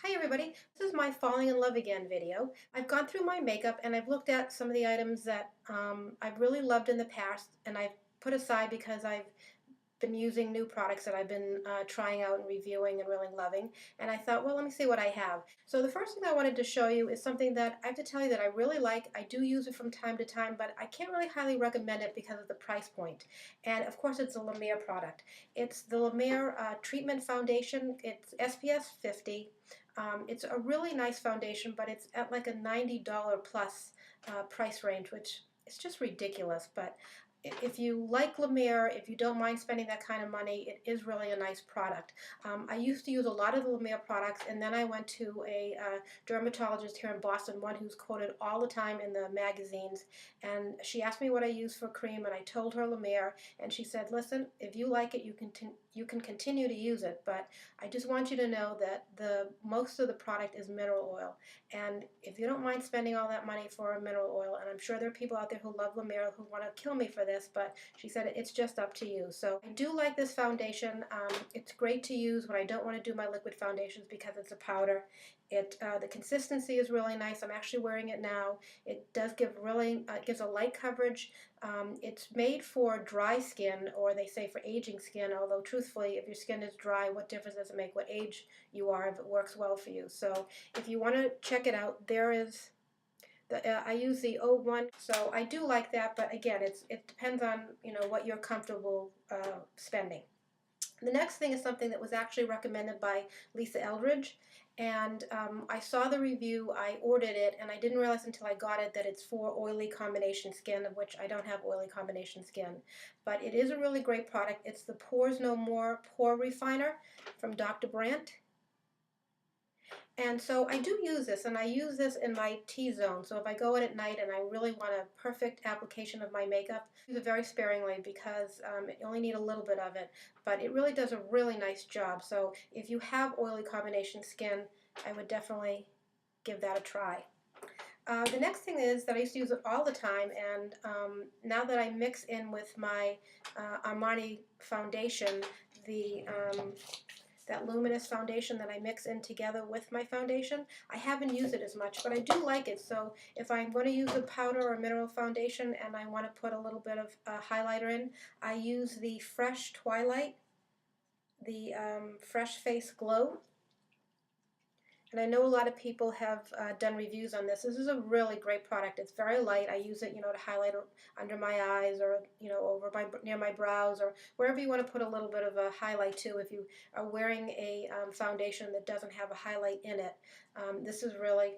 Hi everybody, this is my falling in love again video. I've gone through my makeup and I've looked at some of the items that I've really loved in the past and I've put aside because I've been using new products that I've been trying out and reviewing and really loving. And I thought, well, let me see what I have. So the first thing I wanted to show you is something that I have to tell you that I really like. I do use it from time to time, but I can't really highly recommend it because of the price point. And of course, it's a Lumiere product. It's the Lumiere Treatment Foundation. It's SPF 50. It's a really nice foundation, but it's at like a $90 plus price range, which is just ridiculous. But if you like Lumiere, if you don't mind spending that kind of money, it is really a nice product. I used to use a lot of the Lumiere products, and then I went to a dermatologist here in Boston, one who's quoted all the time in the magazines, and she asked me what I use for cream, and I told her Lumiere, and she said, listen, if you like it, you can continue to use it, but I just want you to know that most of the product is mineral oil, and if you don't mind spending all that money for a mineral oil, and I'm sure there are people out there who love Lumiere who want to kill me for this, but she said it's just up to you. So I do like this foundation. It's great to use when I don't want to do my liquid foundations because it's a powder. The consistency is really nice. I'm actually wearing it now. It does give gives a light coverage. It's made for dry skin, or they say for aging skin, although truthfully, if your skin is dry, what difference does it make what age you are if it works well for you? So if you want to check it out, there is I use the O1, so I do like that, but again, it depends on what you're comfortable spending. The next thing is something that was actually recommended by Lisa Eldridge, and I saw the review, I ordered it, and I didn't realize until I got it that it's for oily combination skin, of which I don't have oily combination skin. But it is a really great product. It's the Pores No More Pore Refiner from Dr. Brandt. And so I do use this, and I use this in my T-zone. So if I go in at night and I really want a perfect application of my makeup, I use it very sparingly because you only need a little bit of it. But it really does a really nice job. So if you have oily combination skin, I would definitely give that a try. The next thing is that I used to use it all the time, and now that I mix in with my Armani foundation, that luminous foundation that I mix in together with my foundation, I haven't used it as much, but I do like it. So if I'm going to use a powder or mineral foundation and I want to put a little bit of highlighter in, I use the Fresh Twilight, the Fresh Face Glow. And I know a lot of people have done reviews on this. This is a really great product. It's very light. I use it, to highlight under my eyes, or over near my brows, or wherever you want to put a little bit of a highlight to. If you are wearing a foundation that doesn't have a highlight in it, this is really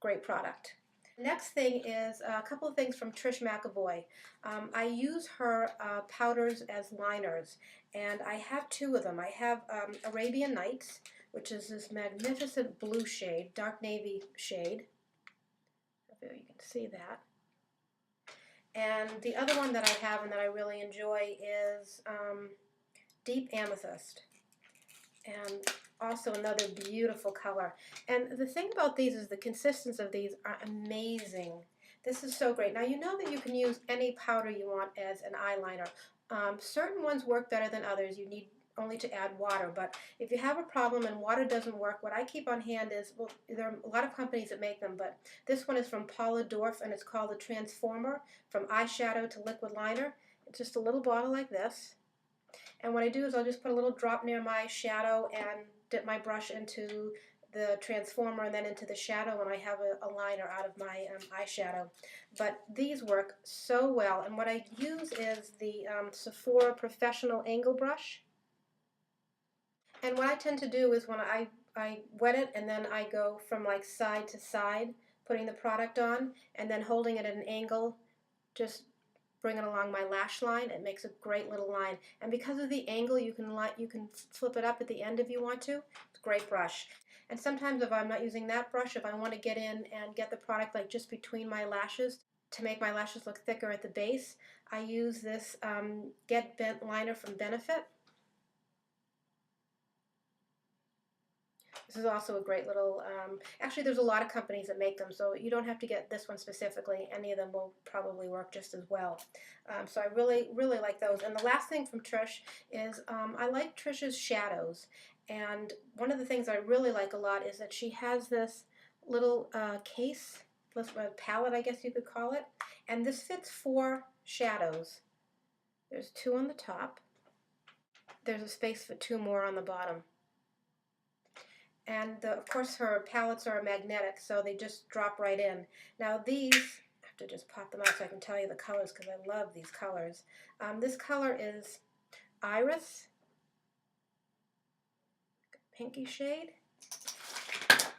great product. Next thing is a couple of things from Trish McEvoy. I use her powders as liners, and I have two of them. I have Arabian Nights, which is this magnificent blue shade, dark navy shade. If you can see that. And the other one that I have and that I really enjoy is Deep Amethyst. And also another beautiful color. And the thing about these is the consistency of these are amazing. This is so great. Now you know that you can use any powder you want as an eyeliner. Certain ones work better than others. You need only to add water, but if you have a problem and water doesn't work, what I keep on hand is, well, there are a lot of companies that make them, but this one is from Paula Dorf, and it's called the Transformer, from eyeshadow to liquid liner. It's just a little bottle like this. And what I do is I'll just put a little drop near my shadow and dip my brush into the transformer and then into the shadow, and I have a liner out of my eyeshadow. But these work so well, and what I use is the Sephora Professional Angle Brush. And what I tend to do is when I wet it, and then I go from like side to side, putting the product on, and then holding it at an angle, just bring it along my lash line. It makes a great little line. And because of the angle, you can flip it up at the end if you want to. It's a great brush. And sometimes if I'm not using that brush, if I want to get in and get the product like just between my lashes to make my lashes look thicker at the base, I use this Get Bent liner from Benefit. This is also a great little, actually there's a lot of companies that make them, so you don't have to get this one specifically. Any of them will probably work just as well. So I really, really like those. And the last thing from Trish is I like Trish's shadows. And one of the things I really like a lot is that she has this little case, plus a palette, I guess you could call it. And this fits 4 shadows. There's 2 on the top. There's a space for 2 more on the bottom. And of course her palettes are magnetic, so they just drop right in. Now these, I have to just pop them out so I can tell you the colors because I love these colors. This color is Iris, pinky shade,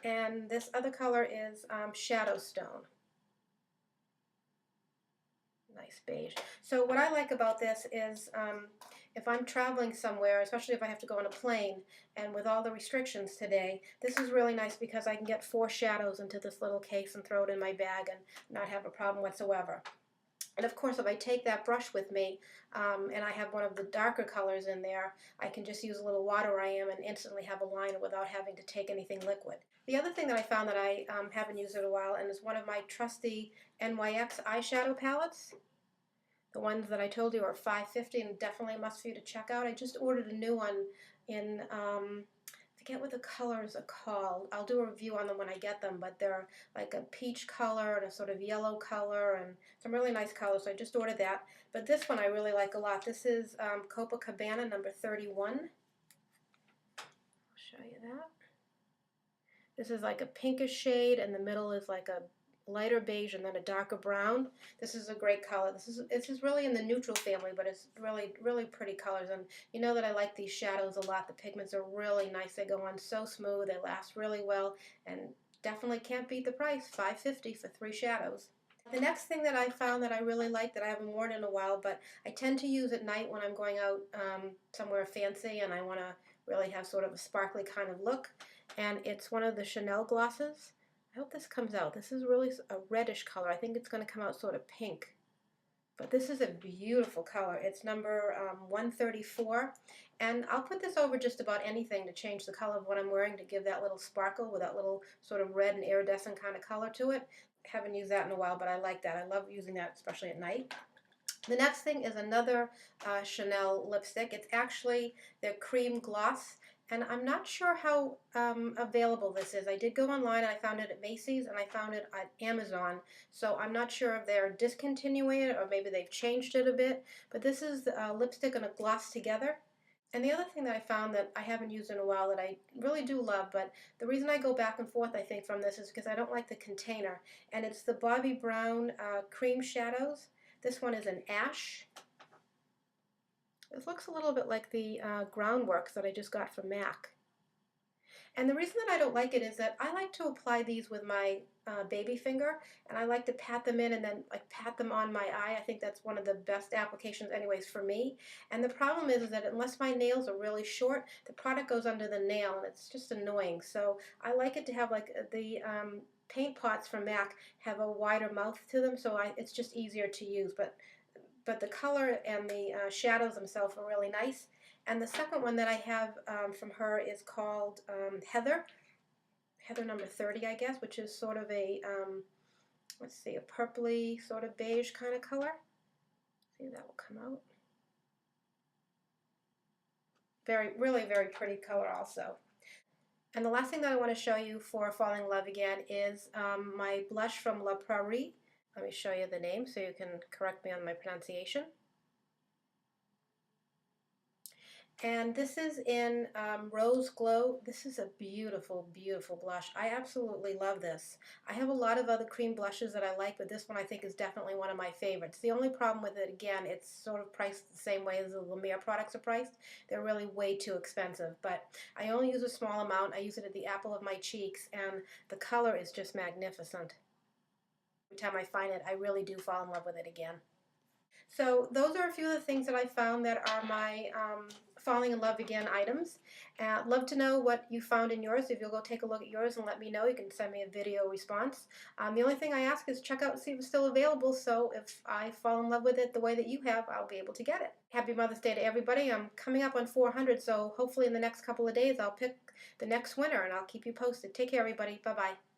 and this other color is Shadow Stone. Nice beige. So what I like about this is if I'm traveling somewhere, especially if I have to go on a plane, and with all the restrictions today, this is really nice because I can get 4 shadows into this little case and throw it in my bag and not have a problem whatsoever. And of course, if I take that brush with me and I have one of the darker colors in there, I can just use a little water where I am and instantly have a liner without having to take anything liquid. The other thing that I found that I haven't used in a while, and is one of my trusty NYX eyeshadow palettes. The ones that I told you are $5.50 and definitely a must for you to check out. I just ordered a new one in, I forget what the colors are called. I'll do a review on them when I get them, but they're like a peach color and a sort of yellow color and some really nice colors, so I just ordered that. But this one I really like a lot. This is Copacabana number 31. I'll show you that. This is like a pinkish shade, and the middle is like a lighter beige and then a darker brown. This is a great color. This is really in the neutral family, but it's really pretty colors. And you know that I like these shadows a lot. The pigments are really nice. They go on so smooth. They last really well, and definitely can't beat the price. $5.50 for 3 shadows. The next thing that I found that I really like that I haven't worn in a while, but I tend to use at night when I'm going out somewhere fancy and I want to really have sort of a sparkly kind of look, and it's one of the Chanel glosses. I hope this comes out. This is really a reddish color. I think it's going to come out sort of pink. But this is a beautiful color. It's number 134. And I'll put this over just about anything to change the color of what I'm wearing to give that little sparkle with that little sort of red and iridescent kind of color to it. I haven't used that in a while, but I like that. I love using that, especially at night. The next thing is another Chanel lipstick. It's actually their Cream Gloss. And I'm not sure how available this is. I did go online and I found it at Macy's and I found it at Amazon. So I'm not sure if they're discontinuing it or maybe they've changed it a bit. But this is a lipstick and a gloss together. And the other thing that I found that I haven't used in a while that I really do love, but the reason I go back and forth, I think, from this is because I don't like the container. And it's the Bobbi Brown Cream Shadows. This one is an ash. This looks a little bit like the Groundworks that I just got from MAC. And the reason that I don't like it is that I like to apply these with my baby finger, and I like to pat them in and then like pat them on my eye. I think that's one of the best applications anyways for me. And the problem is that unless my nails are really short, the product goes under the nail and it's just annoying. So I like it to have like the paint pots from MAC have a wider mouth to them, so it's just easier to use. But the color and the shadows themselves are really nice. And the second one that I have from her is called Heather number 30, I guess, which is sort of a, let's see, a purpley sort of beige kind of color. See if that will come out. Really very pretty color also. And the last thing that I want to show you for falling in love again is my blush from Prairie. Let me show you the name so you can correct me on my pronunciation. And this is in Rose Glow. This is a beautiful, beautiful blush. I absolutely love this. I have a lot of other cream blushes that I like, but this one I think is definitely one of my favorites. The only problem with it, again, it's sort of priced the same way as the Lumiere products are priced. They're really way too expensive, but I only use a small amount. I use it at the apple of my cheeks, and the color is just magnificent. Every time I find it, I really do fall in love with it again. So those are a few of the things that I found that are my falling in love again items. I'd love to know what you found in yours. If you'll go take a look at yours and let me know, you can send me a video response. The only thing I ask is check out and see if it's still available, so if I fall in love with it the way that you have, I'll be able to get it. Happy Mother's Day to everybody. I'm coming up on 400, so hopefully in the next couple of days I'll pick the next winner and I'll keep you posted. Take care, everybody. Bye-bye.